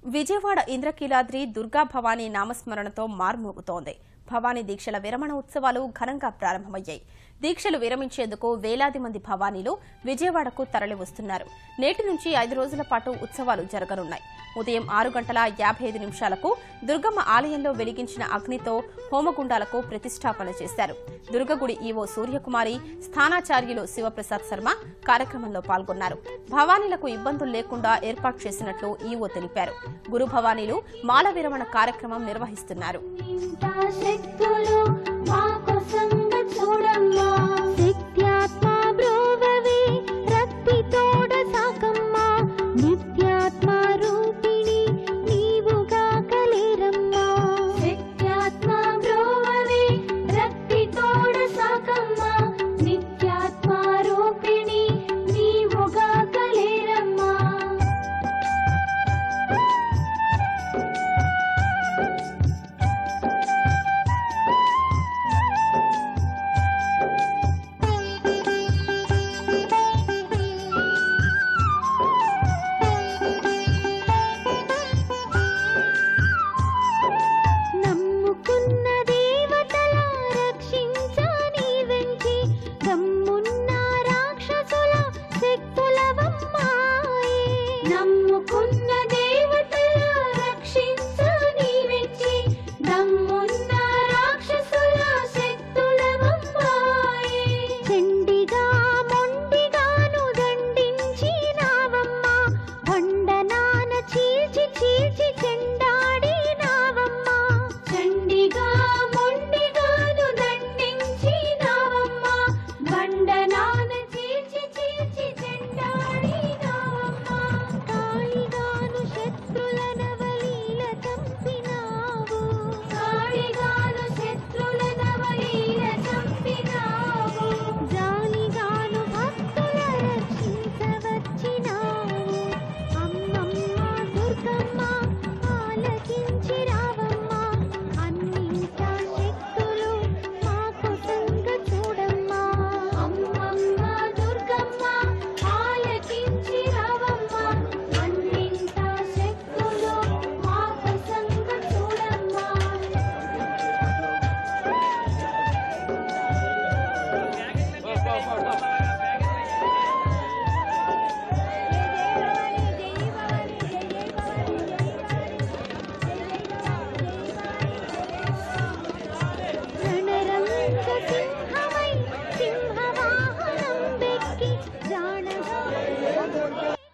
విజయవాడ ఇంద్రకీలాద్రి దుర్గా భవానీ నామస్మరణతో మార్మోగుతోంది. భవానీ దీక్షల విరమణ ఉత్సవాలు ఘనంగా ప్రారంభమయ్యాయి. దీక్షలు విరమించేందుకు వేలాది మంది భవానీలు విజయవాడకు తరలివస్తున్నారు. నేటి నుంచి 5 రోజుల పాటు ఉత్సవాలు జరగనున్నాయి. ఉదయం 6:55 దుర్గమ్మ ఆలయంలో వెలిగించిన అగ్నితో హోమగుండాలకు ప్రతిష్టాపన చేశారు. దుర్గగుడి ఈవో సూర్యకుమారి, స్థానాచార్యులు శివప్రసాద్ శర్మ కార్యక్రమంలో పాల్గొన్నారు. భవానీలకు ఇబ్బందులు లేకుండా ఏర్పాటు చేసినట్లు ఈవో తెలిపారు. గురు భవానీలు మాల విరమణ కార్యక్రమం నిర్వహిస్తున్నారు.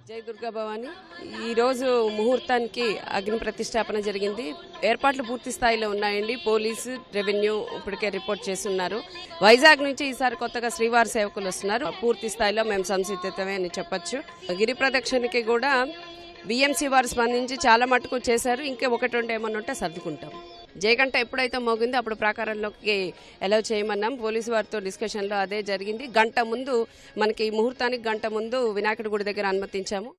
జై దుర్గా భవాని ఈ రోజు ముహూర్తానికి అగ్ని ప్రతిష్టాపన జరిగింది. ఏర్పాట్లు పూర్తి స్థాయిలో ఉన్నాయండి. పోలీసు, రెవెన్యూ ఇప్పటికే రిపోర్ట్ చేస్తున్నారు. వైజాగ్ నుంచి ఈసారి కొత్తగా శ్రీవారి సేవకులు వస్తున్నారు. పూర్తి స్థాయిలో మేము సంసిద్ధమే అని చెప్పొచ్చు. గిరి ప్రదక్షిణకి కూడా బిఎంసీ వారు స్పందించి చాలా మటుకు చేశారు. ఇంకా 1-2 ఏమన్నా ఉంటే సర్దుకుంటాం. జయగంట ఎప్పుడైతే మోగిందో అప్పుడు ప్రాకారంలోకి అలౌ చేయమన్నాం. పోలీసు వారితో డిస్కషన్లో అదే జరిగింది. గంట ముందు మనకి ముహూర్తానికి గంట ముందు వినాయకుడి గుడి దగ్గర అనుమతించాము.